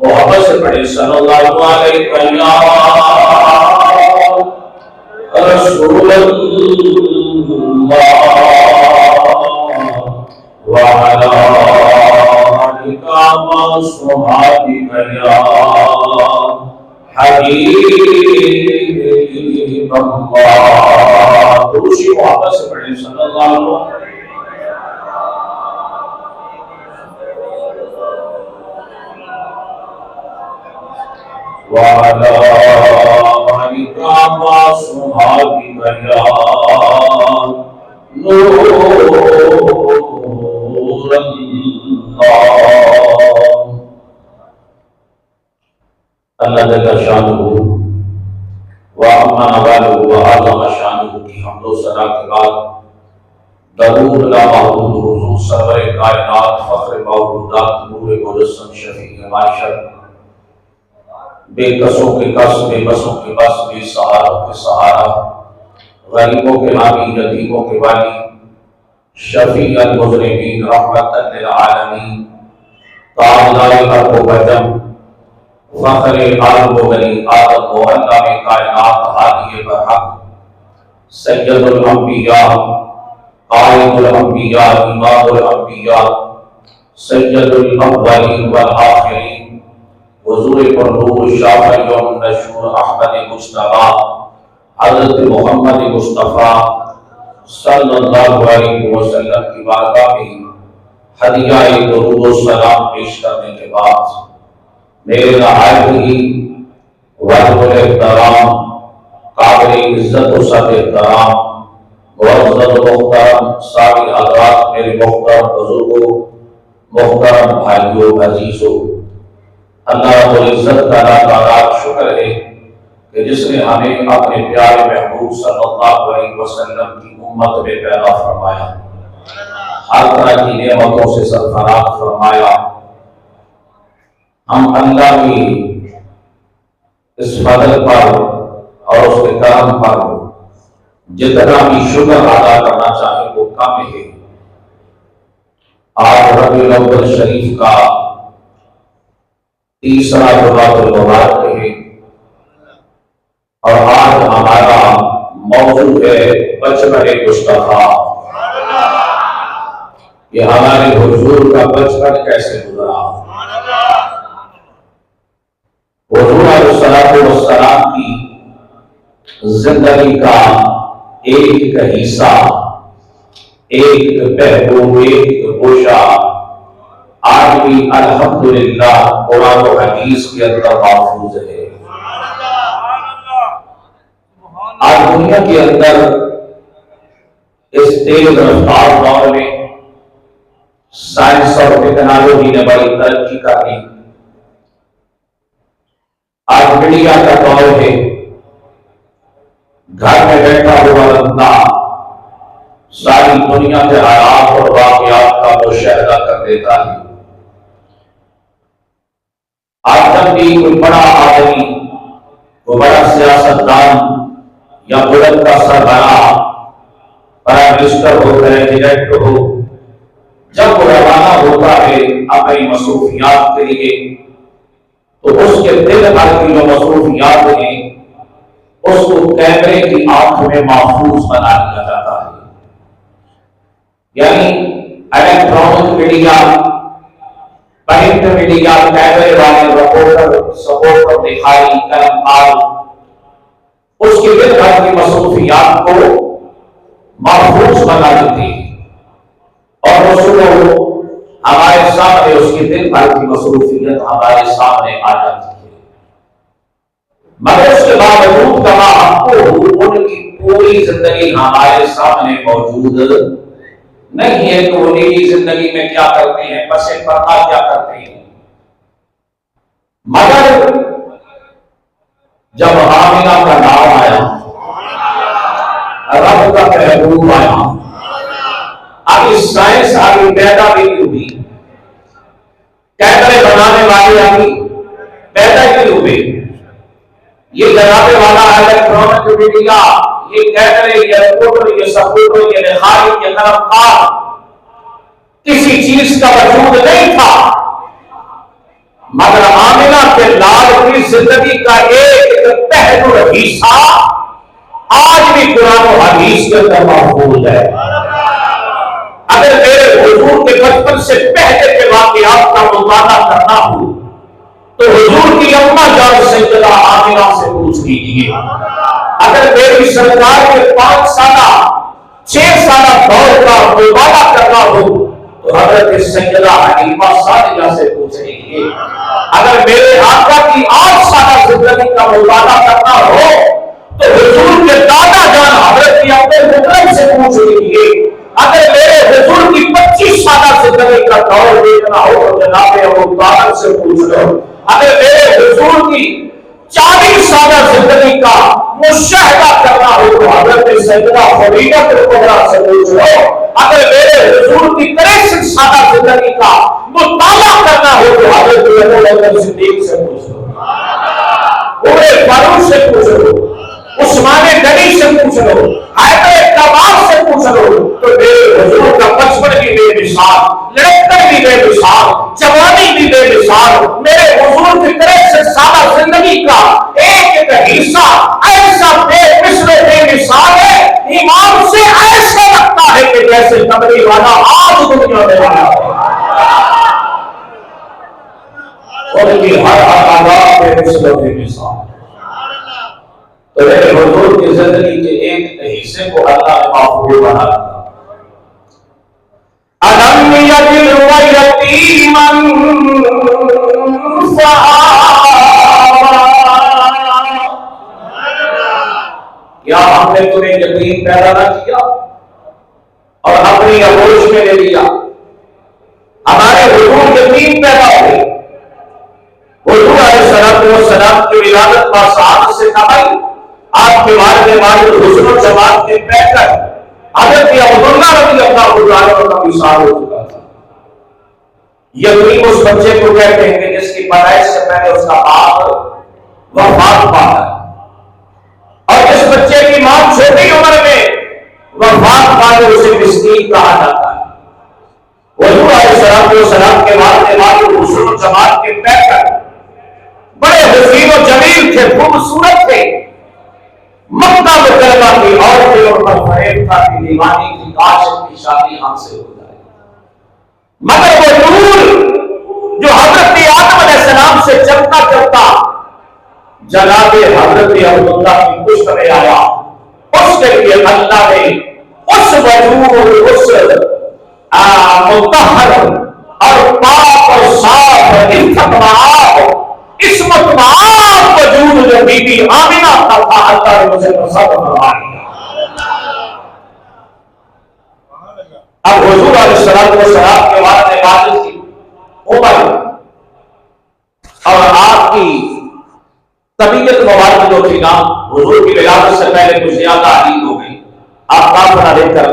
मोहब्बत से पढ़े सल्लल्लाहु अलैहि रसूलुल्लाह व अला आलिका व सुहाबिका या हबीबल्लाह। दूसरी मोहब्बत से पढ़े सल्लल्लाहु अलैहि वाला आलिका व सुहाबिका या नूरल्लाह। अल्लाह जल्ल शानुहु व अम्मा नवालुहु व आज़म शानुहु की हम्दो सना के बाद दरूद अला महमूद हुजूर सरवर कायनात फख्र मौजूदात नूर मुजस्सम शफीए माशर बेकसों के कस बेबसों के बस बेसहारों के सहारा गरीबों के हामी यतीमों के वाली शफीअल मुज़निबीन रहमतन लिल आलमीन ताज़दार अर्ब व वजम फ़ख्र आलम व बनी आदम व अल्लाह कायनात हादी बहक सय्यदुल अंबिया आलिमुल अंबिया इमामुल अंबिया सय्यदुल अव्वलीन वल आखिरीन हुजूर परनूर शाफिउन नशूर अहमद मुस्तफा हज़रत मोहम्मद मुस्तफा सल्लल्लाहु अलैहि वसल्लम की बारगाह में हदिया दुरूद व सलाम पेश करने के बाद मेरे नहायत ही वाजिबुल एहतराम काबिल इज्जत व सद एहतराम मुअज़्ज़ज़ मुहतरम सारी हज़रात, मेरे मुहतरम बुजुर्गों, मुहतरम भाइयों, अजीजों, अल्लाह रब्बुल इज्जत का लाख शुक्र है कि जिसने हमें अपने प्यारे महबूब सल्लल्लाहु अलैहि वसल्लम की उम्मत में पैदा फरमाया, हर तरह की नेमतों से सरफराज फरमाया। हम अल्लाह की इस फजल पर और उसके करम पर जितना भी शुक्र अदा करना चाहे वो कम है। आज रबीउल अव्वल शरीफ का तीसरा जुमातुल मुबारक है और आज हमारा मौजू है बचपन मुस्तफा। ये हमारे हुजूर का बचपन कैसे गुजरा। हुजूर अलैहिस्सलाम की जिंदगी का एक हिस्सा, एक पहलू, एक गोशा आज भी अल्हम्दुलिल्लाह कुरान और हदीस के अंदर महफूज है। आज दुनिया के अंदर इस तेज रफ्तार दौर में साइंस और टेक्नोलॉजी ने बड़ी तरक्की कर ली। आज मीडिया का दौर है। घर में बैठा हुआ बंदा सारी दुनिया के हालात और वाकयात का मुशाहिदा कर देता है। आज जब भी कोई बड़ा आदमी, कोई बड़ा सियासतदान या मुल्क का सरबराह, प्राइम मिनिस्टर हो, प्रेसिडेंट हो, जब वो रवाना होता है अपनी मसरूफियात के लिए, तो उसके दिल भर की जो मसरूफियात हैं उसको कैमरे की आंख में महफूज बना दिया जाता है। यानी इलेक्ट्रॉनिक मीडिया, प्रिंट मीडिया, कैमरे वाले रिपोर्टर, सपोर्टर, दिखाई, कलमकार उसके दिन भर की मसरूफियात को महफूज बना देते हैं और उसको हमारे सामने, उसके दिन भर की मसरूफियत हमारे सामने आ जाती है। मगर उसके बावजूद कहा हमको उनकी पूरी जिंदगी हमारे सामने मौजूद नहीं है। तो उनकी जिंदगी में क्या करते हैं, बसे पर्दा क्या करते हैं। मगर जब आमिना का नाम आया, रब का महबूब आया, अभी साइंस आगे पैदा भी नहीं हुई, कैमरे बनाने वाले अभी पैदा ही नहीं हुए। ये जनाबे वाला इलेक्ट्रॉनिक मीडिया, ये कैमरे, ये रिपोर्टर, ये सपोर्टर, ये लिखाई, ये कलमकार, किसी चीज का वजूद नहीं था। मगर आमिना के लाल की जिंदगी का एक पहलू हिस्सा आज भी कुरान और हदीस के अंदर महफूज है। अगर मेरे हुजूर के बचपन से पहले के वाक़यात का मुताला करना हो तो हुजूर की अम्मा जान सैयदा आमिना से पूछ लीजिए। अगर मेरी सरकार के 5 साल 6 साल दौर का मुताला करना हो तो हजरत सैयदा हलीमा सादिया से पूछ लीजिए। अगर मेरे आका की 8 साल जिंदगी का मुताला करना हो तो हुजूर के दादा जान हजरत की अम्मे मुकरम से पूछ लीजिए। अगर मेरे हुजूर की 25 साल जिंदगी का दौर देखना हो तो जनाब अबू तालिब से पूछ लो। अगर मेरे हुजूर की 40 साल जिंदगी का मुशाहिदा करना हो तो हजरत सैयदा खदीजा कुबरा से पूछ लो। अगर मेरे हुजूर की 63 साल जिंदगी का मुताला करना हो तो हजरत अबू बकर सिद्दीक से पूछ लो, उमर फारूक से पूछ लो, उस्मान गनी से पूछ लो, हैदर कबाब से पूछ लो। तो मेरे हुजूर का बचपन भी बेमिसाल, लड़कपन भी बेमिसाल, जवानी भी बेमिसाल, मेरे हुजूर की 63 साल जिंदगी का एक हिस्सा ऐसा बेमिसाल बेमिसाल है, ईमान से ऐसा लगता है कि जैसे कमरी वाला आज दुनिया में आया है। उनकी हर आदात बेमिसाल बेमिसाल। तो मेरे हुजूर की जिंदगी के एक हिस्से को अल्लाह ने महफूज बना दिया। अलम यजिद व यतीमन क्या हमने तुम्हें यतीम पैदा न किया और अपनी आगोश में ले लिया। हमारे हुजूर यतीम पैदा हुए। हुजूर अलैहिस्सलाम की विलादत बासात से कमाई, आपके वालिद हुस्न जमात के पैकर हजरत अब्दुल्लाह रज़ी अल्लाह अन्हु का विसाल हो चुका था। यतीम उस बच्चे को कहते हैं कि जिसकी पैदाइश से पहले उसका बाप वफात पाता है और जिस बच्चे की मां छोटी उम्र में वफात पाते उसे मिस्कीन कहा जाता है। हुजूर अलैहिस्सलाम के वालिद हुस्न जमात के पैकर बड़े हसीन और जमील थे, खूबसूरत थे। मक्का मुकर्रमा की औरतें और पर फरेब था कि दीवानी की काश की शादी हमसे हो जाए। मगर वो नूर जो हजरत आदम अलैहिस्सलाम से चलता चलता जनाबे हजरत अब्दुल्लाह की पुश्त में आया, उसके लिए अल्लाह ने उस वजूद, उस मुतहहर और पाक और साफ इस्मत वजूद जो बीबी आमिना का था, अल्लाह ने उसे पसंद फरमा लिया। अब हुजूर अलैहिस्सलाम के बाद इबादत की उम्र और आपकी तबीयत मुबारक जो थी ना, हुजूर की विलादत से पहले कुछ ज्यादा अजीब हो गई। आप काफिला लेकर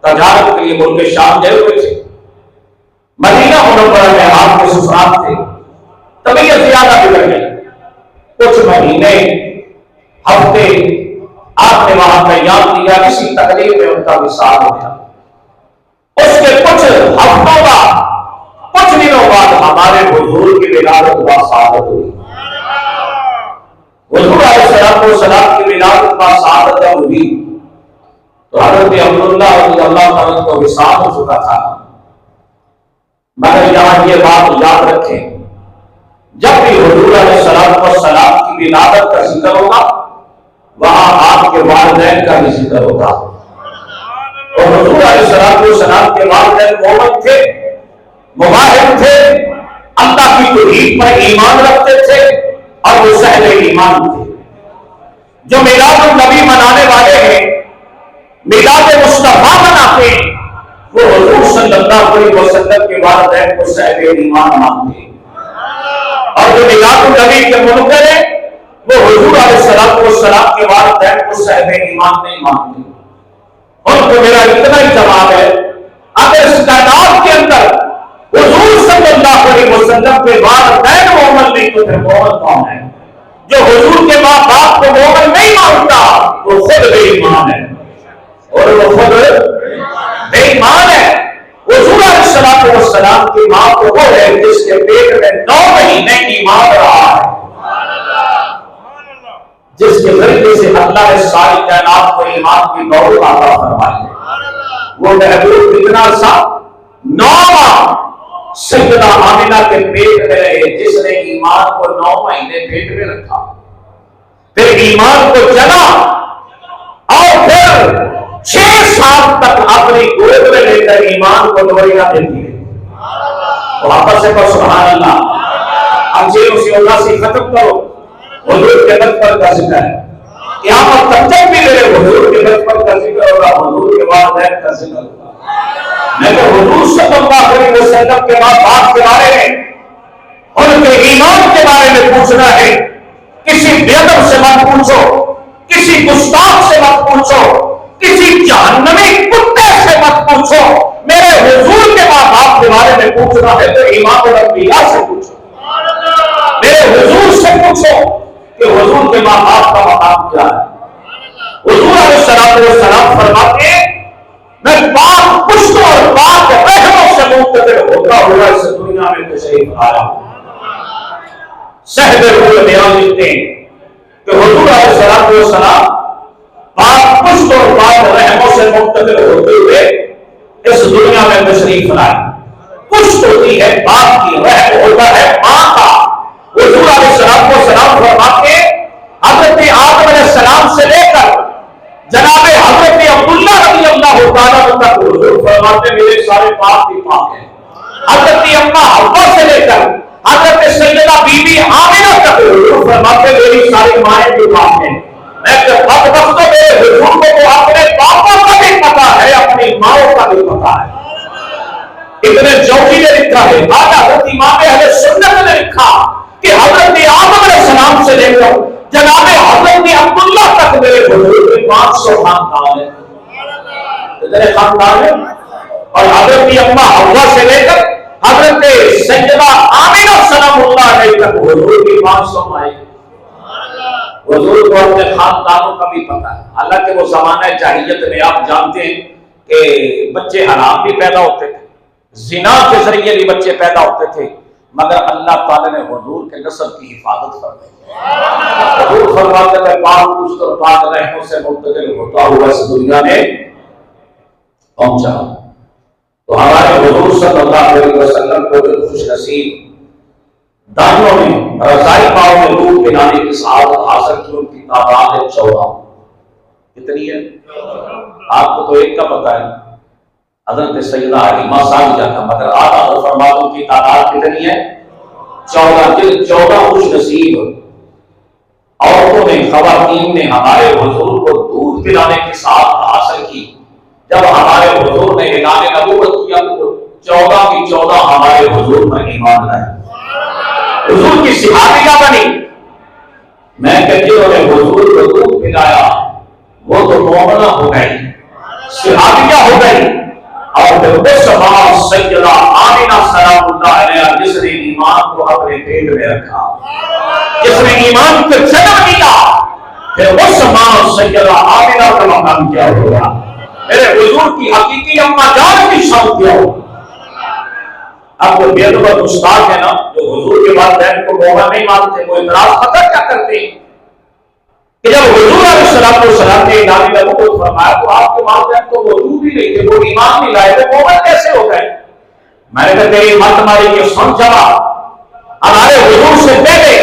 तजारत के लिए मुल्क शाम गए हुए थे। मदीना मुनव्वरा में आपके ससुराल थे, तबीयत ज्यादा महीने, हफ्ते आपने वहां तैयार किया, किसी तकलीफ में उनका विशाल हो गया। उसके कुछ हफ्तों बाद, कुछ दिनों बाद हमारे हुजूर की विलादत व शहादत हुई। हुजूर अलैहिस्सलाम की विलादत व शहादत हुई तो हज़रत अब्दुल्लाह रज़ियल्लाहु अन्हु को विशाल हो चुका था। मगर यहां ये बात याद रखें, जब भी हुजूर अलैहिस्सलाम की विलादत का जिक्र होगा, वहां आपके वालिदैन का भी जिक्र होगा। और हुजूर अलैहिस्सलाम के वालिदैन मोमिन थे, मुवाहिद थे, अल्लाह की तौहीद पर ईमान रखते थे और वो सहले ईमान थे। जो मिलादुन नबी मनाने वाले हैं, मिलाद मुस्तफा मनाते हैं, वो हुजूर सल्लल्लाहु अलैहि वसल्लम के वालिदैन को सहले ईमान मानते हैं। और जो मिलादुन नबी के मुनकर है, वो हुजूर अलैहिस्सलाम के वालिदैन को सहले ईमान नहीं मानते। उनको मेरा इतना ही जवाब है, अगर इस कायनात के अंदर हुजूर सल्लल्लाहु अलैहि वसल्लम के वालिदैन मोमिन नहीं तो फिर मोमिन कौन है? जो हुजूर के माँ बाप को मोमिन नहीं मानता वो खुद बेईमान है, और वो खुद बेईमान है। हुजूर अलैहिस्सलाम की माँ को वो है जिसके पेट में 9 महीने ईमान रहा है, जिसके जरिए से अल्लाह ने सारी कायनात को ईमान की दौलत अता फरमाई है। वो महबूब इतना सा 9 माह सैयदा आमिना के पेट में रहे, जिसने ईमान को 9 महीने पेट में रखा, फिर ईमान को जना और फिर 6 साल तक अपनी गोद में लेकर ईमान को दौरिया देती है। तो आपस से सुभान अल्लाह। अब जे उसी उदासी खत्म करो, हुजूर के बचपन का जिक्र है, क़यामत तक भी मेरे हुजूर के बचपन का जिक्र होगा, हुजूर के वालिदैन का जिक्र होगा। मैं तो हुजूर सल्लल्लाहु अलैहि वसल्लम के बात के बारे में, उनके ईमान के बारे में पूछना है। किसी बेअदब से मत पूछो, किसी गुस्ताख से मत पूछो, किसी जहन्नमी कुत्ते से मत पूछो। मेरे हुजूर के बाप के बारे में पूछना है तो इमाम अल-अंबिया से पूछो, मेरे हुजूर से पूछो कि हुजूर के माँ बाप का मकाम क्या है। हुजूर अलैहिस्सलाम फरमाते हैं, मैं पाक पुश्त और पाक रहमों से मुंतज़िर होता हुआ इस दुनिया में तशरीफ आया हूं। सहबे हुए बयान लिखते हैं कि हुजूर अलैहिस्सलाम पाक पुश्त और पाक रहमों से मुंतज़िर होते हुए इस दुनिया में तशरीफ लाए। पुश्त होती है बाप की, रहम होता है मां का। हुजूर अलैहिस्सलाम फरमाते हैं, हज़रत आदम अलैहिस्सलाम से लेकर जनाब हज़रत अब्दुल्लाह रज़ियल्लाहु ताला तक हुजूर फरमाते मेरे सारे पाक ही पाक हैं। हज़रत अम्मा हव्वा से लेकर हज़रत सैयदा बीबी आमिना तक हुजूर फरमाते मेरी सारी माएं भी पाक हैं। मैं बदबख्तों मेरे हुजूर को अपने बापों का भी पता है, अपनी माओं का भी पता है। इब्ने जौजी ने लिखा है, आला हज़रत इमाम अहले सुन्नत ने लिखा कि हज़रत आदम अलैहिस्सलाम से लेकर जनाब हज़रत अब्दुल्लाह तक मेरे हुजूर के 500 खानदान है। कितने खानदान है? और हज़रत अम्मा हव्वा से लेकर हज़रत सैयदा आमिना सलामुल्लाह अलैहा तक हुजूर की 500 माएं। हुजूर को अपने खानदानों का भी पता है। हालांकि वो ज़माने जाहिलियत में आप जानते हैं कि बच्चे हराम भी पैदा होते थे, जिना के जरिए भी बच्चे पैदा होते थे, मगर अल्लाह ताला ने हुजूर के नस्ल की हिफाजत फरमाई। हुजूर फरमाते थे पाक पुश्त और पाक रहमों से मुंतज़िर होता हुआ इस दुनिया में पहुंचा। तो हमारे हुजूर सल्लल्लाहु अलैहि वसल्लम को जो खुशनसीब दानियों में रज़ाई पाओ में दूध पिलाने की सआदत हासिल की, उनकी तादाद है 14। कितनी है? आपको तो एक का पता है, हज़रत सैयदा हलीमा साहिबा का, मगर आला फरमातों की तादाद कितनी है? 14। 14 खुशनसीब औरतों ने, खवातीन ने हमारे हुजूर को दूध पिलाने की सआदत हासिल की। जब हमारे हुजूर ने ऐलान नबूवत किया तो 14 की 14 हमारे हुजूर पर ईमान लाए, हुजूर की सहाबिया बनी। मैं कहती हूँ हुजूर को दूध पिलाया वो तो मोमना हो गई, सहाबिया हो गई। और फिर सैयदा आमिना सलामुल्लाह अलैहा जिसने ईमान को अपने पेट में रखा। जिसने ईमान को जन्म दिया, फिर उस मां सैयदा आमिना का मकाम क्या होगा? मेरे हुजूर की हकीकी अम्मा जान की शान क्या होगी? आपको बेदबत उस्ताद है ना, जो हुजूर के बाद बहन को मौका नहीं मानते, वो इतराज पता क्या करते हैं कि जब हुजूर अलैहिस्सलाम ने इलाही नबूवत फरमाया तो आपके वालिदैन तो मौजूद ही नहीं थे, वो ईमान नहीं लाए थे, मोहम्मद कैसे हो गए? मैंने कहा तेरी मत मारी के सुन जवाब। हमारे हुजूर से पहले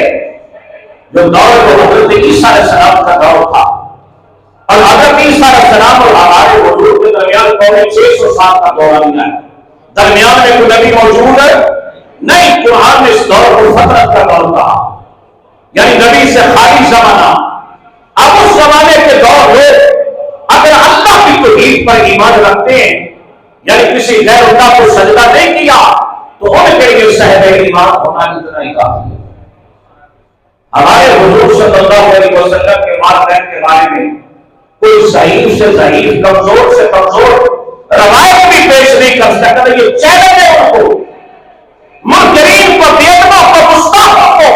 जो दौर को हजरत ईसा अलैहिस्सलाम का दौर था, और हजरत ईसा अलैहिस्सलाम और हमारे हुजूर के दरमियान पौने 600 साल का दौरान है, दरमियान में कोई नबी मौजूद है नहीं। कुरान ने इस दौर को फतरत का दौर कहा, यानी नबी से खाली जमाना। अब उस जमाने के दौर में अगर अल्लाह की तौहीद पर ईमान रखते हैं, यानी किसी गैरुल्लाह को सजदा नहीं किया, तो उनके लिए साहिब ईमान होना इतना ही काफी है। हमारे हुजूर सल्लल्लाहु अलैहि वसल्लम के वालिदैन के बारे में कोई ज़ईफ से ज़ईफ, कमजोर से कमजोर रवायत भी पेश नहीं कर सकता। ये चैलेंज है उनको, मुनकरीन को, बेदबा को, मुस्ताफ़ा को,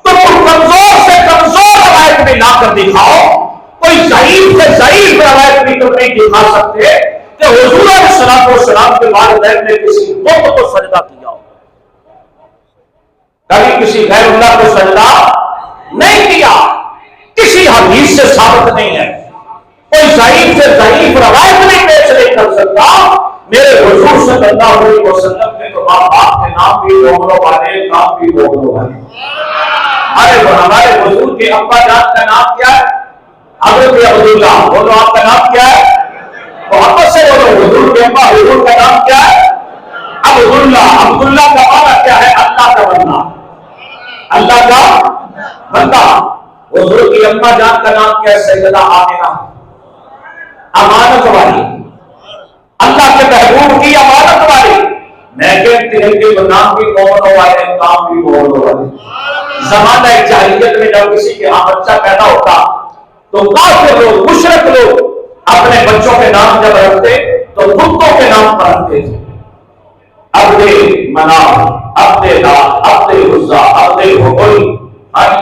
तुम कमजोर से कमजोर रवायत में लाकर दिखाओ। कोई ज़ईफ से ज़ईफ रवायत भी तुम नहीं दिखा सकते कि हुजूर अलैहिस्सलाम के वालिदैन ने किसी बुत को सजदा किया हो, कभी किसी गैरुल्लाह को सजदा नहीं किया, किसी हदीस से साबित नहीं है। कोई ज़ईफ से ज़ईफ रवायत भी पेश नहीं कर सकता। मेरे हुजूर सल्लल्लाहु अलैहि वसल्लम ने तो बाप के नाम भी दोनों वाले, काम भी दोनों वाले। अरे हमारे हुजूर के अब्बा जान का नाम क्या है? हज़रत अब्दुल्ला। बोलो आपका नाम क्या है? मोहम्मद से बोलो। हुजूर के अब्बा, हुजूर का नाम क्या है? अब्दुल्ला। अब्दुल्ला का माना क्या है? अल्लाह का बंदा, अल्लाह का बंदा। हुजूर की अम्मा जान का नाम क्या है? सैयदा आमिना, अमानत वाली, अल्लाह के महबूब की अमानत वाली। मैं कहते हैं कि नाम भी मोहम्मद वाले, काम भी मोहम्मद वाले। ज़माना जाहिलियत में जब किसी के यहाँ बच्चा पैदा होता तो काफिर लोग, मुशरिक लोग अपने बच्चों के नाम जब रखते तो बुतों के नाम पर रखते थे। अब्दे मनाफ, अब्दे लात, अब्दे उज़्ज़ा, अब्दे हुबल,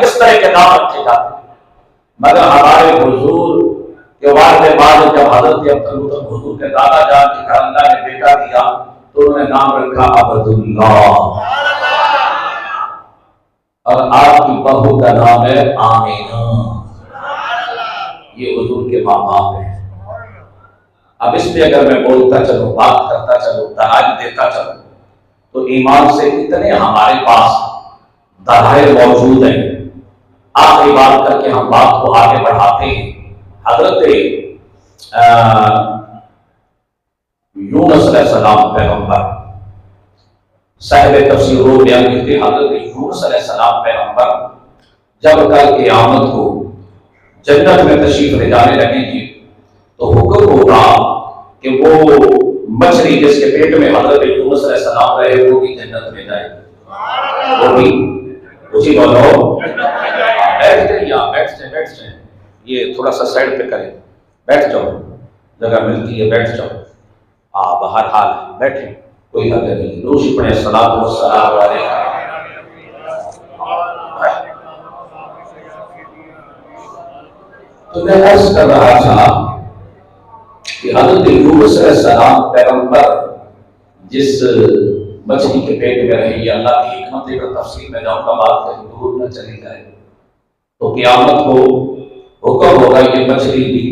इस तरह के नाम रखे जाते। मगर हमारे हुजूर के वालिद बाद जब हजरत अब्दुल मुत्तलिब हुजूर के दादा जान के घर अल्लाह ने बेटा दिया तो उन्होंने नाम रखा अब्दुल्ला, और आपकी बहू का नाम है आमीना। ये हुजूर के माँ बाप है। अब इसलिए अगर मैं बोलता चलूं, बात करता चलूं, दलाइल देता चलूं, तो ईमान से इतने हमारे पास दलाइल मौजूद हैं। आखिरी बात करके हम बात को आगे बढ़ाते हैं। हजरत यूनुस अलैहिस्सलाम पैगंबर, साहिब तफसीर वो बयान करते हैं, हजरत यूनुस अलैहिस्सलाम पैगंबर जब कल क़यामत को जन्नत में तशरीफ ले जाने लगेंगे तो हुक्म होगा कि वो मछली जिसके पेट में हजरत यूनुस अलैहिस्सलाम रहे वो भी जन्नत में जाएगी। वो भी उसी बोलो बैठ जाए, ये थोड़ा सा साइड पे करें, बैठ जाओ, जगह मिलती है बैठ जाओ। बाहर हाल बैठे, कोई हद नहीं। रोशी पढ़े सलात व सलाम अलैहि। तो मैं अर्ज कर रहा था कि हज़रत यूनुस अलैहिस्सलाम पैगंबर जिस मछली के पेट में रहे, ये अल्लाह की हिकमत है। तफसील में जाऊंगा, बात कहीं दूर न चली जाए। तो क़यामत को हुक्म होगा ये मछली भी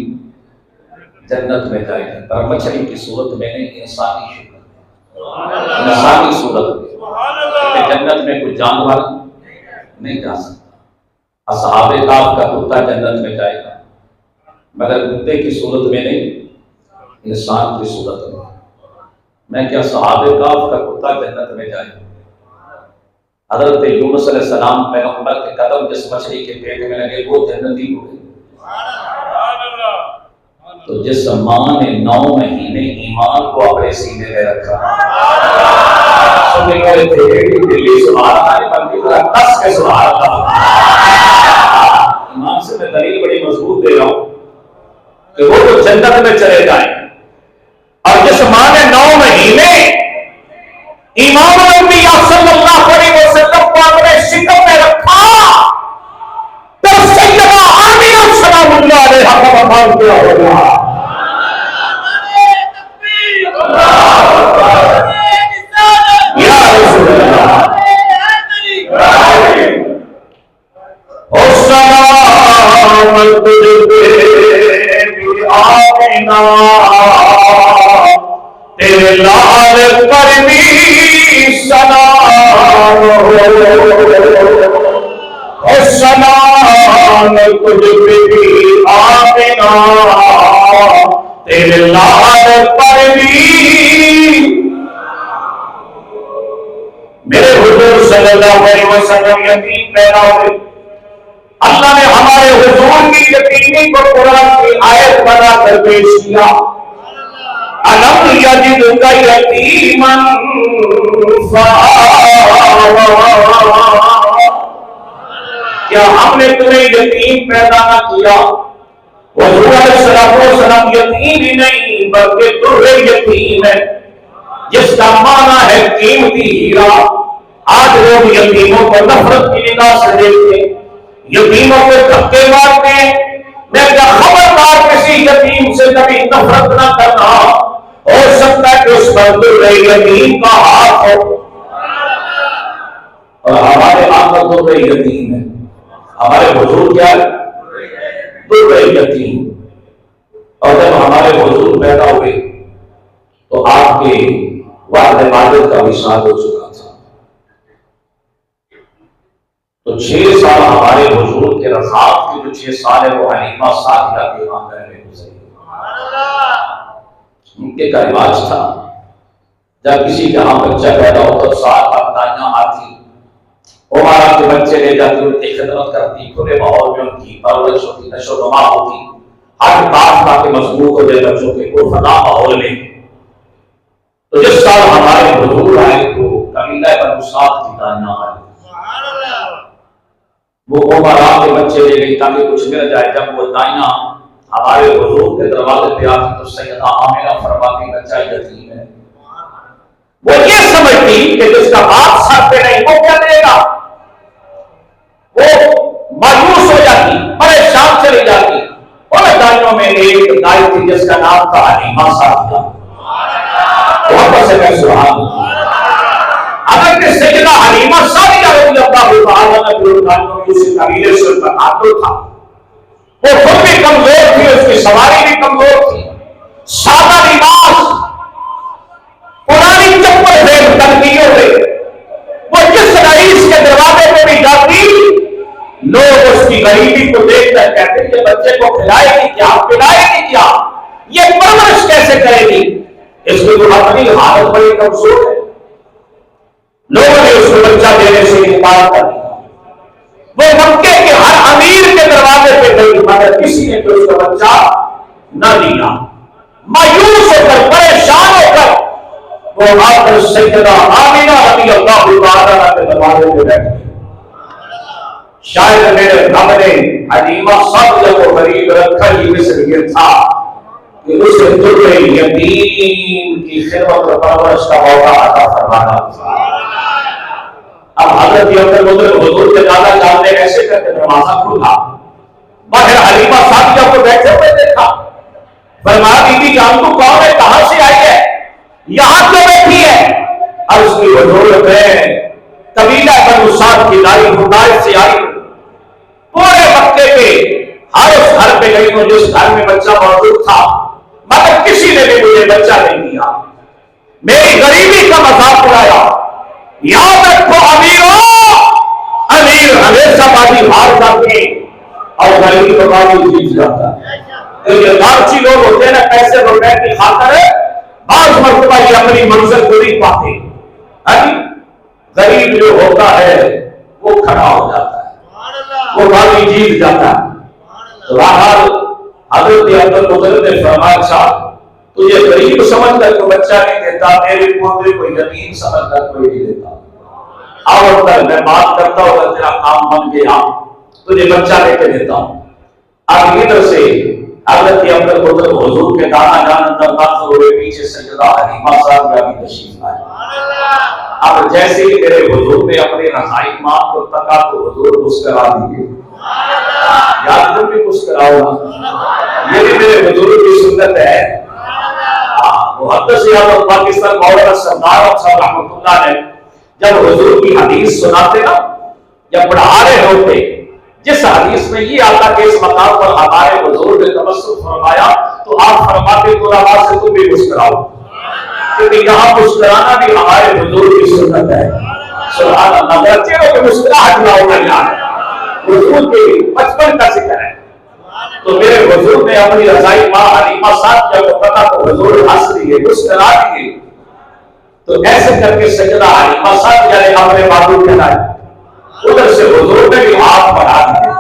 जन्नत में जाएगी, पर मछली की सूरत में नहीं, इंसानी शक्ल, इंसानी सूरत में। जन्नत में कोई जानवर नहीं जा सकता। असहाबे काफ का कुत्ता जन्नत में जाएगा, मगर कुत्ते की सूरत में नहीं, इंसान की सूरत में। मैं क्या सहाबे काफ का कुत्ता जन्नत में जाएगा? हजरत यूनुस अलैहिस्सलाम पैगंबर के कदम जिस मछली के पेट में लगे वो जन्नती हो गई। तो जिस मां ने 9 महीने ईमान को अपने सीने में रखा, दिल्ली ईमान से मैं दलील बड़ी मजबूत दे रहा हूं कि वो तो जन्नत में चले जाए। और जिस मां ने 9 महीने इमाम नबी सल्लल्लाहु अलैहि वसल्लम को अपने शिकम में रखा, सलाम तुझ पे भी आमिना, तेरे लाल पर भी मेरे हुजूर सल्लल्लाहु अलैहि वसल्लम यतीम पैदा हुए। अल्लाह ने हमारे हुजूर की यतीमी को कुरान की आयत बनाकर पेश किया, अलम यजिदका यतीमन फआवा, क्या हमने तुम्हें यतीम पैदा न किया? हुजूर अलैहिस्सलाम यतीम ही नहीं बल्कि दुर्रे यतीम है, जिसका माना है कीमती हीरा। आज लोग यतीमों को नफरत की निगाह से देखते, यतीमों को धक्के मारते हैं। मैं क्या खबरदार किसी यतीम से कभी नफरत न करना, हो सकता है कि उस पर दुर्रे यतीम का हाथ हो। और हमारे आका दुर्रे यतीम है, हमारे हुजूर क्या है? दुर्रे यतीम। और जब हमारे हुजूर पैदा हुए तो आपके वालिद वालिद का विशाल हो चुका था। तो 6 साल हमारे हुजूर के रज़ात के जो 6 साल है वो हलीमा सादिया के आंगन में गुजरे। उनके का रिवाज था, जब किसी के यहाँ बच्चा पैदा हो तो 7 ताइयां आती, उमर के बच्चे ले जाती, उनकी खिदमत करती, खुले माहौल में उनकी परवरिश होती, नशोनुमा होती, हर काम के मजबूत हो जाए बच्चों के को फना माहौल में। तो जिस साल हमारे हुजूर आए तो कबीला बनु साद की ताइयां आई, वो उमर के बच्चे ले गई ताकि कुछ मिल जाए। जब वो ताइयां हमारे हुजूर के दरवाजे पे आती तो सैयदा आमिना फरमाती बच्चा यतीम है। वो ये समझती कि जिसका बाप सर पे नहीं वो क्या देगा, वो मायूस हो जाती, परेशान चली जाती। उन दाइयों में एक दाई थी जिसका नाम था हलीमा सादिया। बहुत से मैं सुभान अगर कि सैयदा हलीमा सादिया रज़ियल्लाहु ताला अन्हा उसी कबीले से उनका ताल्लुक था। वो खुद भी कमजोर थी, उसकी सवारी भी कमजोर थी, सादा लिबास, पुरानी चप्पल से तनकीयों से वो जिस रईस के दरवाजे पे भी जाती, लोग उसकी गरीबी को देखकर कहते ये बच्चे को खिलाएगी क्या, पिलाएगी क्या, ये परवरिश कैसे करेगी, इसकी तो अपनी हालत बड़ी कमजोर है। लोगों ने उसको बच्चा देने से इनकार कर दिया। वो मक्के के हर अमीर के दरवाजे पे गई मगर किसी ने तो उसका बच्चा न दिया। मायूस होकर, परेशान होकर वो आकर सैयदा आमिना रज़ियल्लाहु ताला के दरवाजे पे बैठ गई। शायद मेरे रब ने हलीमा सादिया को गरीब रखा ही इसलिए था कि उसे दुर्रे यतीम की खिदमत और परवरिश का मौका अता फरमाना। अब हजरत हुजूर के दादा जान ने ऐसे करके दरवाजा खोला, बाहर हलीमा सादिया को बैठे हुए देखा। फरमाया बीबी जान तू कौन है, कहां से आई है, यहां क्यों बैठी है? और उसकी हुजूर में कबीला बनु साद की नारी हुदायत से आई। पूरे मक्के के हर उस घर पे गई तो जिस घर में बच्चा मौजूद था, मगर किसी ने भी मुझे बच्चा नहीं दिया, मेरी गरीबी का मजाक उड़ाया। याद रखो अमीरों, अमीर हमेशा बाजी हार जाते और गरीब तो बाजी जीत जाता है। तो ये लालची लोग होते हैं ना, पैसे रुपए की खातिर बाज मरतबा ये अपनी मंजिल को नहीं पाते। गरीब जो होता है वो खड़ा हो जाता है, वो बाजी जीत जाता है। तो हजरत अब्दुल मुतल्लिब ने फरमाया साहब तुझे गरीब समझकर कोई बच्चा नहीं देता, मेरे पोते को यतीम समझकर कोई नहीं देता। अब मैं बात करता हूँ, तेरा काम बन गया, तुझे बच्चा लेके देता हूँ। अब इधर से हजरत अब्दुल मुतल्लिब हुजूर के दाना जान अंदर दाखिल हुए, पीछे सैयदा हलीमा सादिया भी तशरीफ लाए। अब जैसे ही मेरे हुजूर ने अपने रज़ाई मां को तका तो हुजूर मुस्कुरा दिए। यार तुम भी मुस्कुराओ ना, ये भी मेरे हुजूर की सुन्नत है। मुहद्दिस आज़म पाकिस्तान मौलाना सरदार साहब रहमतुल्लाह ने जब हुजूर की हदीस सुनाते ना, जब पढ़ा रहे होते, जिस हदीस में ये आता कि इस मकाम पर हमारे हुजूर ने तबस्सुम फरमाया तो आप फरमाते तो आवाज से तुम भी मुस्कुराओ, क्योंकि यहाँ मुस्कुराना भी हमारे हुजूर की सुन्नत है सुभान अल्लाह, मेरा चेहरे पे मुस्कुराहट लाओ अल्लाह। हुजूर के बचपन का जिक्र है। तो मेरे हुजूर ने अपनी रजाई माँ हलीमा सादिया को पता तो हुजूर हंस दिए, मुस्कुरा दिए। तो ऐसे करके सजदा हलीमा सादिया ने अपने बाबू के लाए, उधर से हुजूर ने भी हाथ बढ़ा दिए।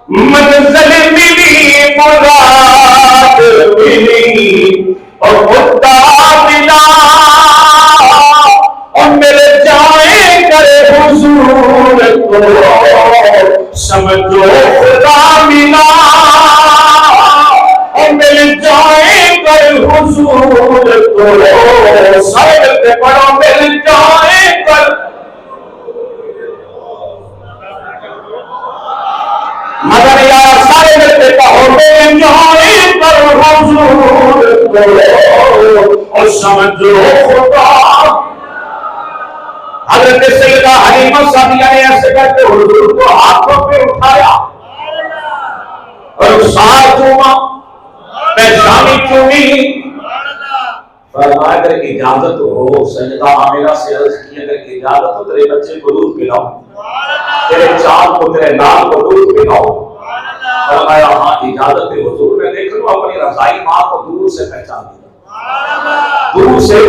मंजिल मिली, मुराद मिली और मुद्दा मिला, और मेरे जाए करे हुजूर को समझो खुदा मिला, और मेरे जाए करे हुजूर को सर पे पड़ो, मेरे जाए कर मगर यार सारे मिलते कहो, मेरे जाए कर हुजूर को और समझो खुदा। हज़रत सैयदा हलीमा सादिया ने ऐसे करके हुजूर को हाथों पे उठाया और सार चूमा, पैजामी चूमी। फरमाया अगर इजाजत हो, सैयदा आमिना से अर्ज की अगर इजाजत हो तेरे बच्चे को दूध पिलाओ, तेरे चांद को तेरे लाल को दूध पिलाओ। फरमाया हाँ इजाजत है हुजूर। ने देख लो अपनी रजाई माँ को दूर से पहचान दिया, दूर से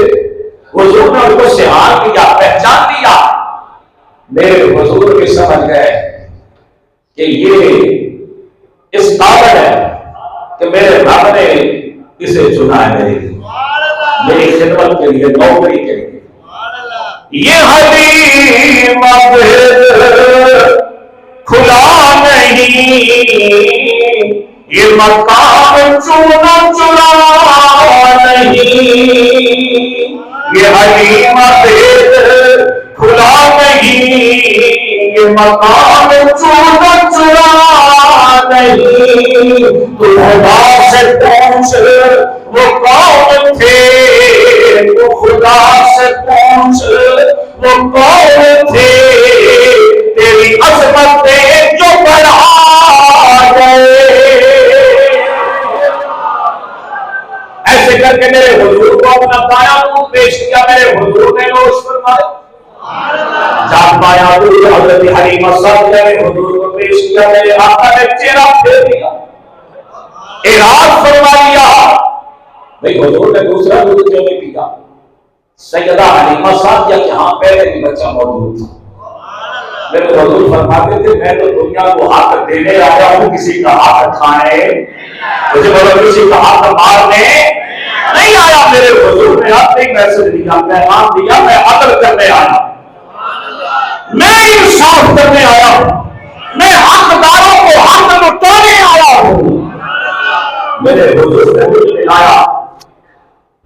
हुजूर ने उनको सिहार किया, पहचान लिया। मेरे हुजूर भी समझ गए कि ये इस काबिल है कि मेरे रब ने इसे चुना है मेरी खिदमत के लिए, नौकरी के लिए। ये हलीमा खुला नहीं, ये मकाम चुना चुरा नहीं, ये हलीमा खुला नहीं, ये मकाम चुना चुरा नहीं। तू खुदा से पूछ वो कौन थे, तू खुदा से पूछ वो कौन थे, तेरी अजमतें जो बढ़ा गए। ऐसे करके मेरे हुजूर को अपना दाया मुंह पेश किया, मेरे हुजूर ने नोश फरमाया। जब दाया मुंह हज़रत हलीमा सादिया ने हुजूर को पेश किया, मेरे आका ने चेहरा फेर दिया, इराद फरमा लिया। भाई हुजूर ने दूसरा दूध क्यों नहीं पिया? सैयदा हलीमा सादिया के यहाँ पहले भी बच्चा मौजूद था। मेरे हुजूर फरमाते थे मैं तो दुनिया को हक देने आया हूँ, किसी का हक खाने, मुझे बोलो किसी का हक मारने नहीं आया। मेरे हुजूर ने अपने मैसेज दिया, पैगाम दिया, मैं अदल करने आया, मैं इंसाफ करने आया हूँ, मैं हकदारों को हक लुटाने आया हूँ। मेरे हुजूर ने मुझे मिलाया,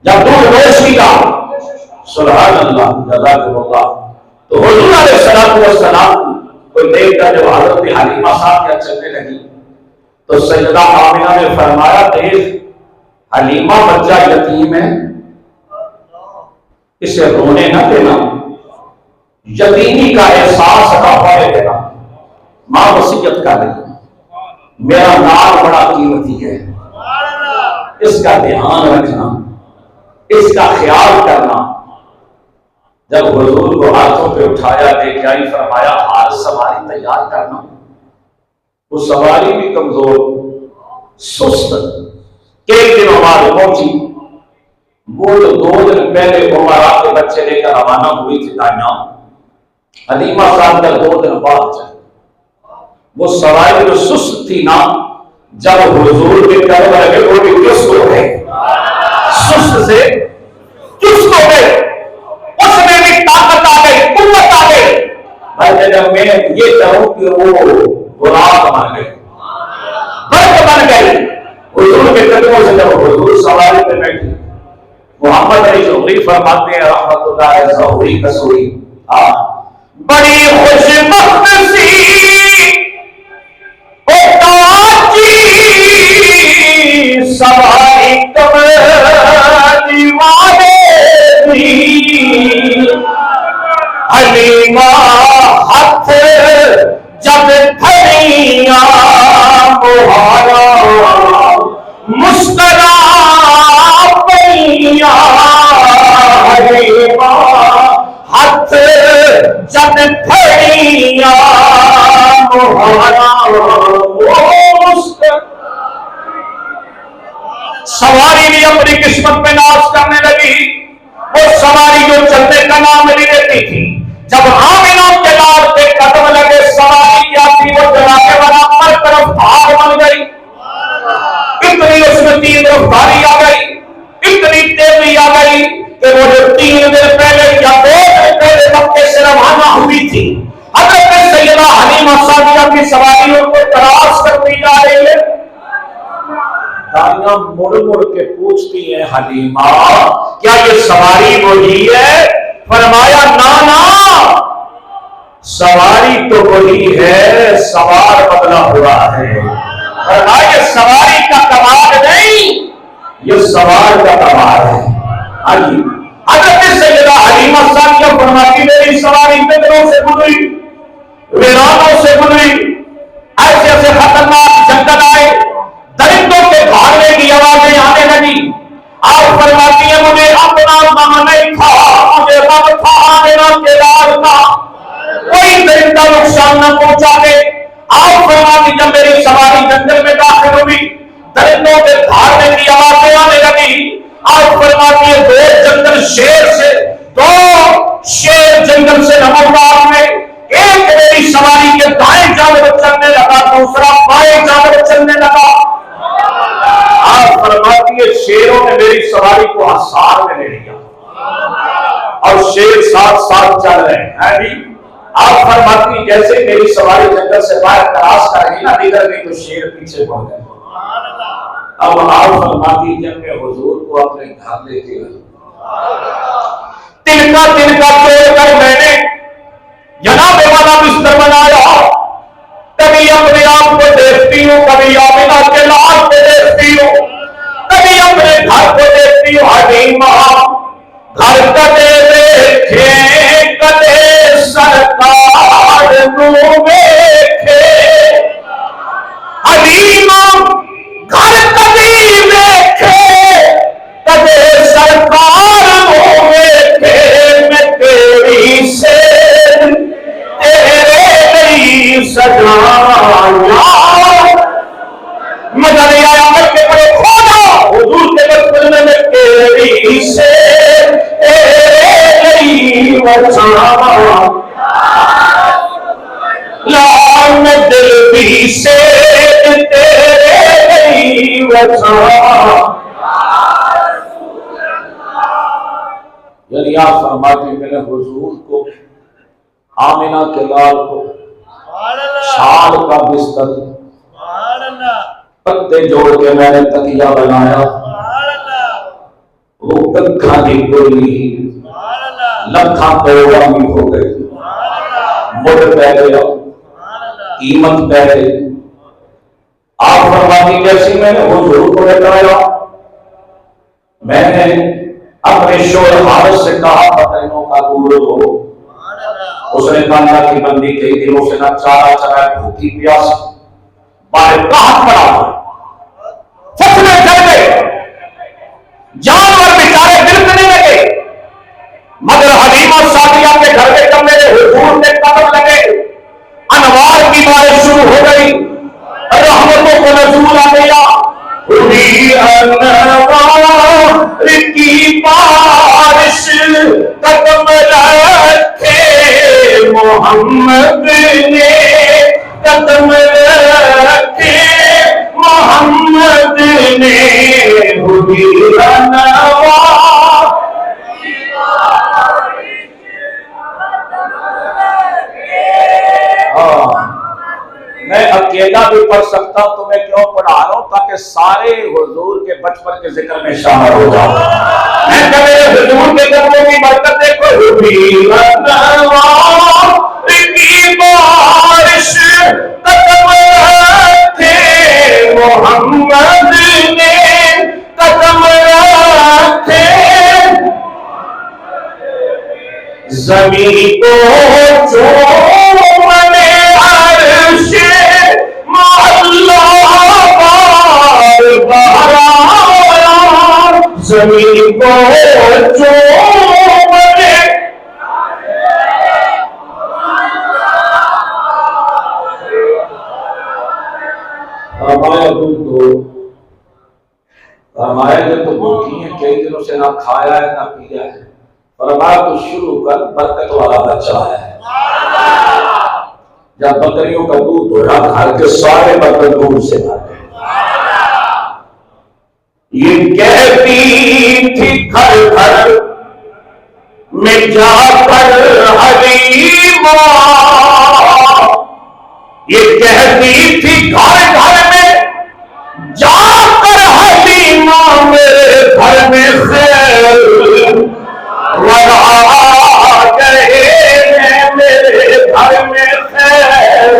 जब दूध नोश किया, सुभान अल्लाह जज़ाकल्लाह। तो हुजूर अलैहिस्सलातु वस्सलाम को देखकर जब हज़रत हलीमा सादिया चलने लगी तो सैयदा आमिना ने फरमाया देख हलीमा बच्चा यतीम है, इसे रोने न देना, यतीमी का एहसास न होने देना। मां वसीयत कर रही है, मेरा नाम बड़ा कीमती है, इसका ध्यान रखना, इसका ख्याल करना। जब हुजूर को हाथों पे उठाया, लेके आई, फरमाया हाथ सवारी तैयार करना। वो सवारी भी कमजोर सुस्त, कई दिनों बाद पहुंची। वो जो 2 दिन पहले उमरा के बच्चे लेकर रवाना हुई थी दाइना, हलीमा सादिया 2 दिन बाद चली। वो सवारी जो सुस्त थी ना, जब हुजूर के कदम लगे वो भी चुस्त हो गए, सुस्त से चुस्त हो गए, उसमें भी ताकत आ गई, कुव्वत आ गई। भाई जब मैं ये चाहूं कि वो गुलाम बन गए, बर्क बन गई हुजूर के कदमों से। जब हुजूर सवारी पे बैठी, मोहम्मद अली ज़ुहरी फरमाते हैं रहमतुल्लाह ज़ुहरी कसूरी, बड़ी खुशबख्त सी ओ काजी सवारी कमर दीवाने दी, हलीमा हाथ जब धरिया मुहारा मुस्कुरा पैया, हलीमा हाथ जब फड़िया सवारी भी अपनी किस्मत में नाश करने लगी। वो सवारी जो चलने का नाम नहीं लेती थी, जब आमिना के लाल पे कदम लगे सवारी क्या थी, वो जलाने वाला हर तरफ भाग बन गई। इतनी उसमें तीन रफ्तारी आ गई, इतनी तेजी आ गई कि वो जो 3 दिन पहले या 2 दिन पहले मक्के से रवाना हुई थी, हजरत सैयदा हलीमा सादिया की सवारी उनको तलाश करती जा रही है। दानियां मुड़ मुड़ के पूछती है, हलीमा क्या ये सवारी वही है? फरमाया ना ना, सवारी तो वही है, सवार बदला हुआ है। फरमाया ये सवारी का कमाल नहीं, ये सवार का कमाल है। आइए हजरत सैयदा हलीमा सादिया फरमाती मेरी सवारी बिदरों से गुजरी, वीरानों से गुजरी, ऐसे ऐसे खतरनाक जंगल आए, दरिंदों के भागने की आवाजें आने लगी। आप फरमाती है मुझे अपना गम नहीं था, मुझे गम था मेरा केदार का, कोई दरिंदा नुकसान न पहुंचा दे। आप फरमाती जब मेरी सवारी जंगल में दाखिल हुई, दरिंदों के भागने की आवाजें आने लगी। आप फरमाती है 2 जंगल शेर से, 2 शेर जंगल से नमूदार में, एक मेरी सवारी के दाएं जानब चलने लगा, दूसरा बाएं जानब चलने लगा। आप फरमाती है शेरों ने मेरी सवारी को आसार में ले लिया और शेर साथ साथ चल रहे हैं जी। आप फरमाती जैसे मेरी सवारी जंगल से बाहर क्रॉस करेगी ना, निकल गई तो शेर पीछे पहुंच गए। अब आप फरमाती जब मैं हुजूर को अपने घर लेके गई, तिनका तिनका तोड़कर मैंने जनाब वाला बिस्तर बनाया। कभी अपने आप को देखती हूँ, कभी आमिना के लाल को देखती हूँ, कभी अपने घर को देखती हूँ। हलीमा घर कदे देखे कदे सरकार देखे, हलीमा घर कभी देखे कदे सरकार देखे। मैं तेरी से मजा नहीं आया, के बड़े खोजा हुजूर के बचपन में तेरी से तेरी बचावा, लाल में दिल भी से तेरी बचावा। यानी आप फरमाते मैंने हुजूर को, आमिना के लाल को शाल का बिस्तर, पत्ते जोड़ के मैंने तकिया बनाया, वो कखा की गोली लखा करोड़ा भी हो गई, मुड़ पै गया, कीमत पै गई। आप फरमाती जैसी मैंने हुजूर को बताया, मैंने अपने शोर हालत से कहा पतनों का दूर हो। उसने कांदा की बंदी कई दिनों से न चारा चरा, भूखी प्यास, बाहर कहां पड़ा, फसलें जल गए, जानवर बेचारे बिलकने लगे, मगर हलीमा सादिया के घर में जब मेरे हुजूर के कदम लगे, अनवार की बारिश शुरू हो गई, रहमतों को नजूल आ गया। हुई अनवार की बारिश कदम रखे मोहम्मद ने, कदम रखे मोहम्मद ने। हुई अनवार मैं अकेला भी पढ़ सकता हूं, तुम्हें क्यों पढ़ा रहा हूं, ताकि सारे हुजूर के बचपन के जिक्र में शामिल हो जाओ। मैं मेरे हुजूर के कदमों की बरकत देखो। की बारिश कदम रखे मोहम्मद ने, कदम रखे जमीन को चूमने अर्श मोहल्ला बार बहराया, जमीन को चूमने फरमाया दूध दो। फरमाया ने तो भूखी है, कई दिनों से ना खाया है ना पिया है। फरमाया तो शुरू कर, बरकत वाला बच्चा है। जब बकरियों का दूध धोया, घर के सारे बर्तन दूध से भर गए। ये कहती थी घर घर में जाकर हलीमा, ये कहती थी घर घर में जाकर हलीमा, मेरे घर में खैर लगा गए हैं, मेरे घर में खैर।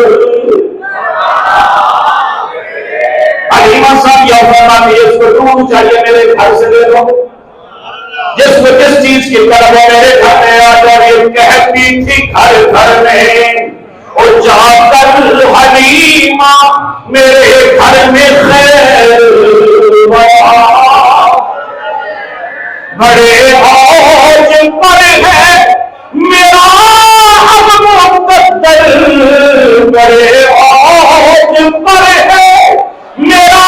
हलीमा साहब यह फरमाती है, इसको दूध चाहिए मेरे घर से ले लो, जिसको जिस चीज की तरफ है मेरे घर में आ जाओ। ये कहती थी घर घर में और जाकर हलीमा, मेरे घर में खैर बड़े औज पर है मेरा अब मुकद्दर, बड़े औज पर है मेरा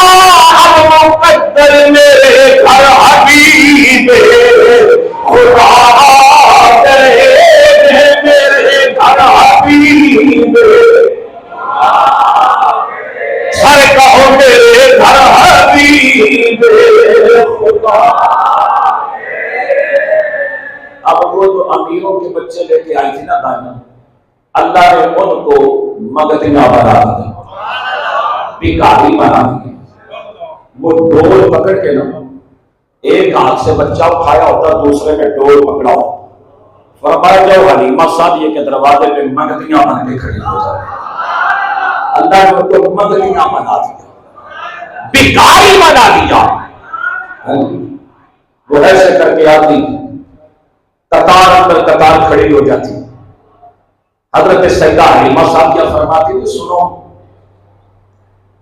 अब मुकद्दर, मेरे घर हबीब खुदा गए, मेरे घर हबीब। सर कहो मेरे घर हबीब खुदा। अब वो जो अमीरों के बच्चे लेके आई थी ना दाना, अल्लाह ने उनको मगदिना बना दिया, भिखारी बना दिया। वो डोर पकड़ के ना, एक हाथ से बच्चा उठाया होता, दूसरे में डोर पकड़ा हो। फरमाया जाओ हलीमा सादिया के दरवाजे पे मगदिया बन के खड़ी हो जाए। अल्लाह ने उनको मगदिया बना दिया, भिखारी बना दिया। वो ऐसे करके आती, कतार अंदर कतार खड़ी हो जाती। हजरत सैयदा हलीमा सादिया फरमाती थी, सुनो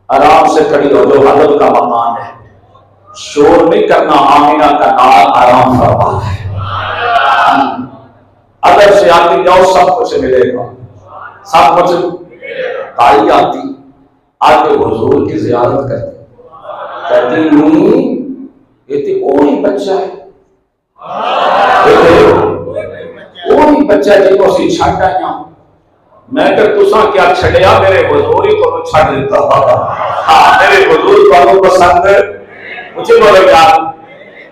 आराम से खड़ी हो जाओ, अदब का मकान है, शोर नहीं करना, आमिना का नाम आराम फरमा है। अदब से आती जाओ, सब कुछ मिलेगा, सब कुछ। ताई आती, आके हुजूर की जियारत करती, कहती नहीं ये तो वही बच्चा है, वही बच्चा जिसको सी छड़ आया। मैं तो तुसा क्या छड़िया, मेरे हुजूर ही को छड़ देता। हाँ, मेरे हुजूर को पसंद मुझे बोले यार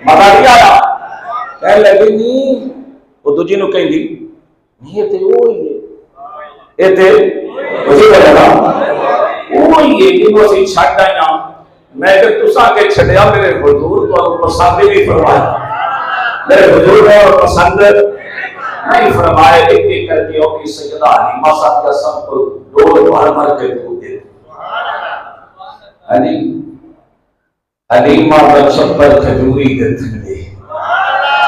मजा नहीं आया। कह लगी नहीं, वो दूजी नु कही नहीं ये तो वो ही है, ये तो मुझे बोलेगा वो ही है जिन्हों से छड़ आया। मैं तो तुसा के छड़िया, मेरे हुजूर को पसंद नहीं फरमाया, मेरे हुजूर ने पसंद नहीं फरमाए। एक एक करके और सैयदा हलीमा साहब का सबको डोल भर भर के दूध दे। हलीमा बच्चों पर खजूरी गथले,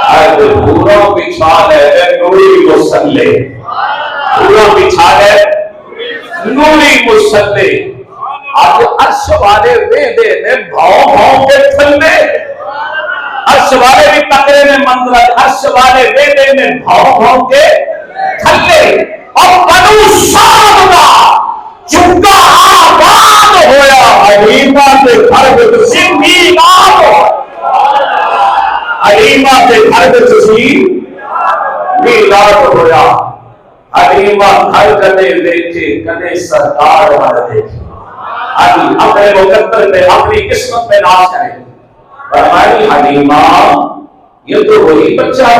आज पूरा बिछा है नूरी मुसल्ले, पूरा बिछा है नूरी मुसल्ले। आज अर्श वाले वेदे ने भाव भाव के थल्ले, अर्श वाले भी तकरे में मंदिर, अर्श वाले वेदे में भाव भाव के थल्ले। और बनु सादा चुका आबाद होया, हलीमा से घर में सिंदीगार, हलीमा से घर में सिंदीगार होया। हलीमा घर कदे देखे, कदे सरकार वाले देखे। अपने मुकद्दर में, अपनी किस्मत में नाश करें। फरमाई हलीमा ये तो वही बच्चा है,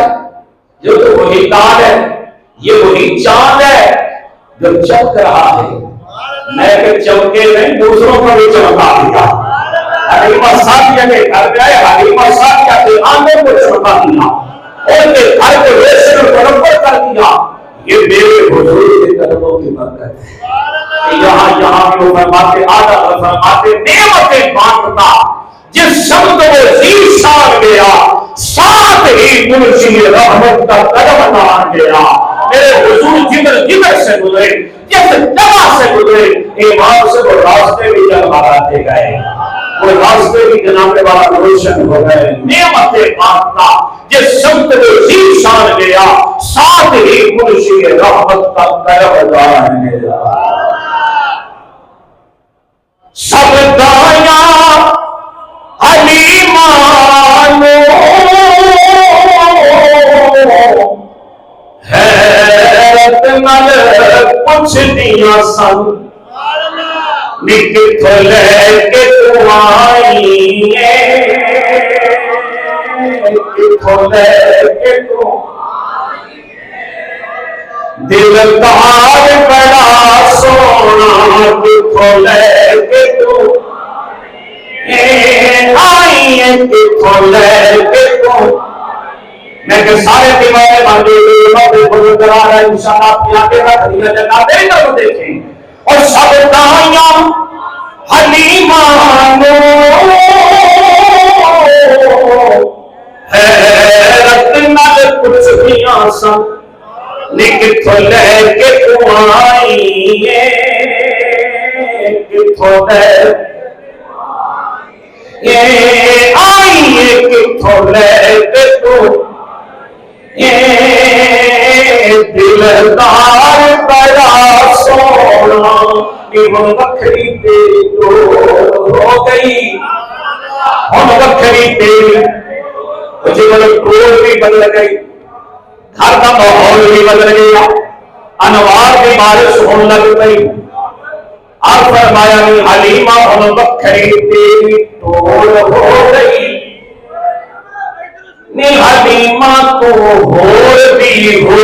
ये तो वही ताज है, ये वही चांद है जो चमक रहा है। मैं के चमके में दूसरों को भी चमका दिया। हलीमा सादिया के घर में आए, हलीमा सादिया के आंगन को चमका दिया, उनके घर को रेशम बराबर कर दिया। ये मेरे हुजूर के कदमों की बरकत है। यहाँ यहाँ भी वो फरमाते, आधा फरमाते नेमतें बांटता जिस शब्द को जीशान गया, साथ ही मुर्शी रहमत का कदम मान गया। मेरे हुजूर जिधर जिधर से गुजरे, जिस जगह से गुजरे, ईमान से वो रास्ते भी जलवाते गए, वो रास्ते भी जनाबे वाला रोशन हो गए। नेमतें बांटता जिस शब्द को जीशान गया, साथ ही मुर्शी रहमत का कदम मान गया। सब दाया हलीमानो हैरत नल कुछ दिया सन किथों लेके तू आई किथों लेके तू दिलदार बड़ा सोना किथों लेके तू आई किथों लेके तू मैं के सारे दीवारे बांधे हुए करा रहा है इंशाल्लाह आपकी आंखें रख दिया जगह देना तो देखें और सब दाया हलीमानो हैरत नल कुछ भी आसन किथों लेके तू आई किथों आई किथों लेके तू दिलदार बड़ा सोना हम बखरी तेरी तो हो गई हम बखरी तेरी मुझे मतलब टोल भी बदल गई घर का माहौल भी बदल गया अनवार की बारिश होने लग गई और फरमाया नहीं हलीमा हम बखरी तेरी टोल हो गई नी हलीमा तो होर भी हो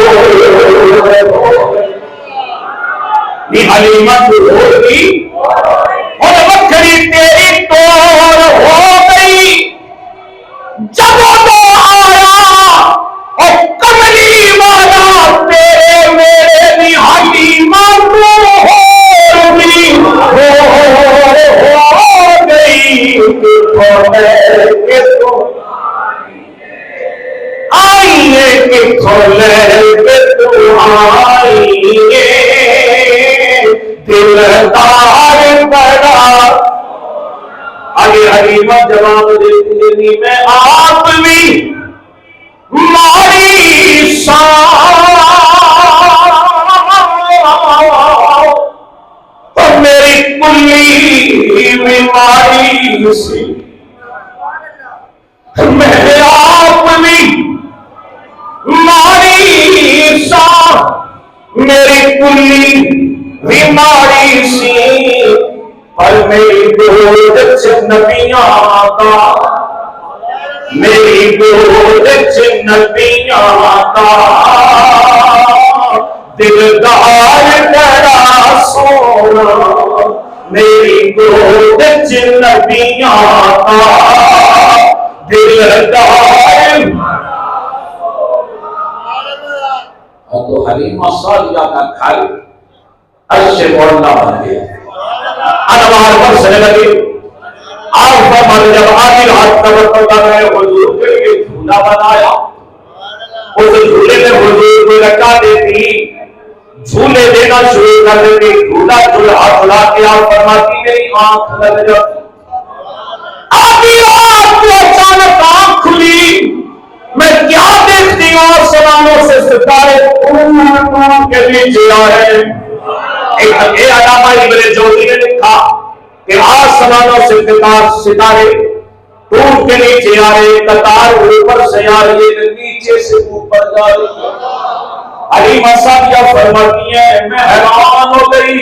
नी हलीमा तो होर भी और बखरी तेरी टोल हो गई जब वो आया और कमली वाला तेरे मेरे नी हलीमा तो होर भी हो गई कि आइए किथों लेके तू आइए दिलदार बड़ा आगे हलीमा जवाब देती है मैं आप भी मारी सा तो मेरी कुल्ली बीमारी सी मैं आप भी मारी सा मेरी कुल्ली बीमारी सी पर मेरी गोद च नबियां का मेरी गोद च नबियां का दिलदार बड़ा सोना मेरी गोद च नबियां का दिलदार तो हलीमा सालिया का घर अच्छे मोहल्ला बन गया अनवार बरसने लगे आप फरमाते जब आधी रात तवक्कुल में हुजूर के लिए झूला बनाया उस झूले में हुजूर को लगा देती झूले देना शुरू कर देती झूला झूला झूला के आप फरमाती मेरी आंख लग जाती आधी रात को अचानक आंख खुली मैं क्या देखती हूँ आसमानों से सितारे के नीचे आ रहे हैं एक अलामा इब्ने जौजी ने लिखा कि आसमानों से सितारे टूट के नीचे आ रहे कतार ऊपर से आ रही है नीचे से ऊपर जा रही है हलीमा सादिया फरमाती है मैं हैरान हो गई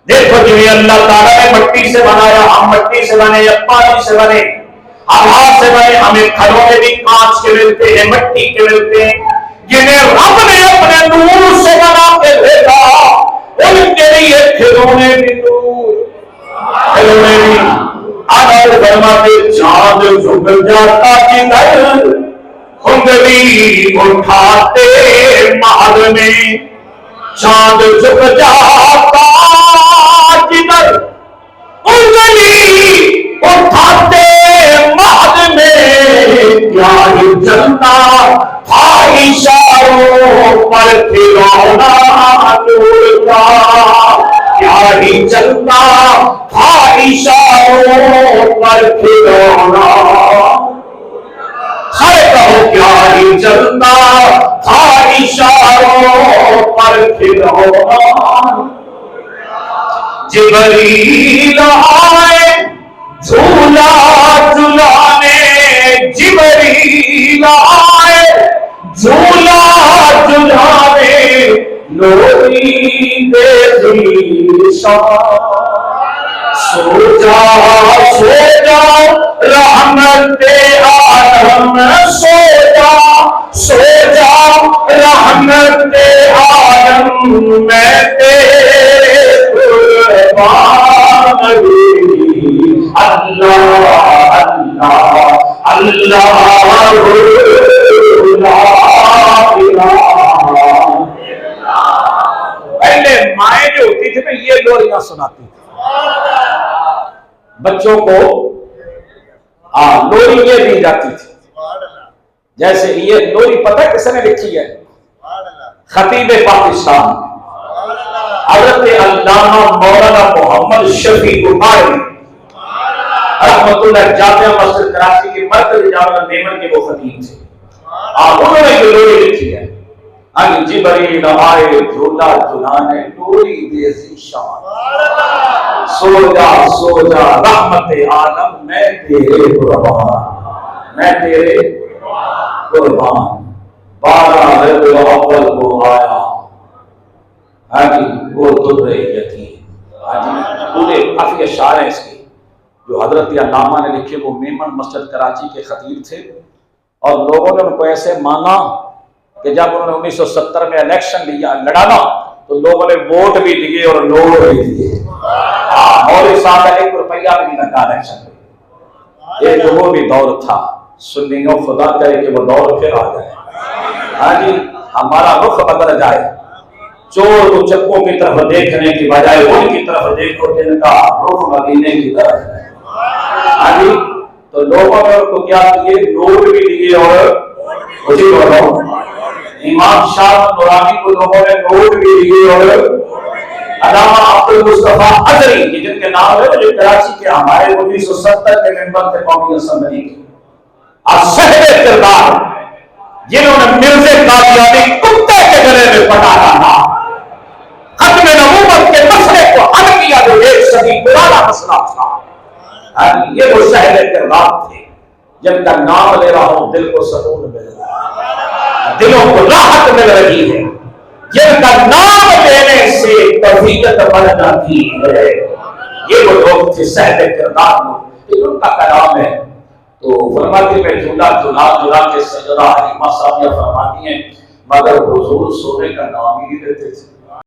देखो जिन्हें अल्लाह ताला ने मिट्टी से बनाया हम मिट्टी से बने या पानी से बने आभार से बने हमें घरों में भी कांच के मिलते हैं मिट्टी के मिलते हैं जिन्हें रब ने अपने नूर से बना के भेजा उनके लिए खिलौने भी दूर खिलौने भी अगर फरमाते चांद झुक जाता जिधर उंगली उठाते महल में चांद झुक जाता जिधर उंगली उठाते महल में क्या ही जलता था इशारों पर खिलौना नूर का क्या ही जलता था इशारों पर खिलौना सारे कहो क्या ही जलता था इशारों पर खिलौना जिबरील आए झूला झुलाने, जिबरील आए झूला झुलाने, लोरी दे दिलशान। सो जाओ रहमते आलम, सो जाओ रहमते आलम, मैं तेरे कुर्बान। अल्लाह अल्लाह अल्लाह। पहले माए जो होती थी ना ये लोरियां सुनाती थी बच्चों को। लोरी ये दी जाती थी। जैसे ये लोरी पता किसने लिखी है? खतीब पाकिस्तान हजरत अल्लामा मौलाना मोहम्मद शफी उमारी रहमतुल्लाह जामिया मस्जिद कराची के मरकज़ी जामिया मेमन के वो खतीब थे। उन्होंने ये लोरी लिखी है। जिबरील आए झूला झुलाने, लोरी दे ज़ीशान। सो जा रहमते आलम, मैं तेरे कुर्बान, मैं तेरे कुर्बान। 12 रबीउल अव्वल को आया वो दुर्रे यतीम। पूरे काफी अशार है इसके जो हजरत अल्लामा ने लिखे। वो मेमन मस्जिद कराची के खतीब थे और लोगों ने उनको ऐसे माना कि जब उन्होंने 1970 में इलेक्शन लड़ा ना तो लोगों ने वोट भी दिए और नोट भी दिए। मौलवी साहब का 1 रुपया भी नहीं लगा इलेक्शन में। ये जो वो भी दौर था, सुन्नियों खुदा करे कि वो दौर फिर आ जाए। हमारा रुख बदल जाए। चोर उचक्कों की तरफ देखने की बजाय उनकी तरफ देखो जिनका रुख मदीने की तरफ है। तो लोगों ने उनको क्या किए? नोट भी दिए और इमाम शाह नूरानी को लोगों ने नोट भी दिए और अल्लामा अब्दुल मुस्तफा अजरी जिनके नाम है जो कराची के हमारे 1970 के मेंबर थे कौमी असेंबली के, असहरे किरदार जिन्होंने मिर्ज़े कादियानी कुत्ते के गले में पटा डाला। खत्म नबूवत के मसले को हल किया जो 1 सदी पुराना मसला था। ये वो सहरे किरदार थे जिनका नाम ले रहा हूं, दिल को सुकून मिल रहा है, दिलों को राहत मिल रही है, जिनका नाम लेने से तबीयत बढ़ जाती है। ये वो लोग थे सहरे किरदार लोग, उनका कलाम है। तो फरमाती में झूला झूला झूला के सजदा हलीमा साहब फरमाती हैं मगर हुजूर सोने का नाम ही नहीं लेते थे।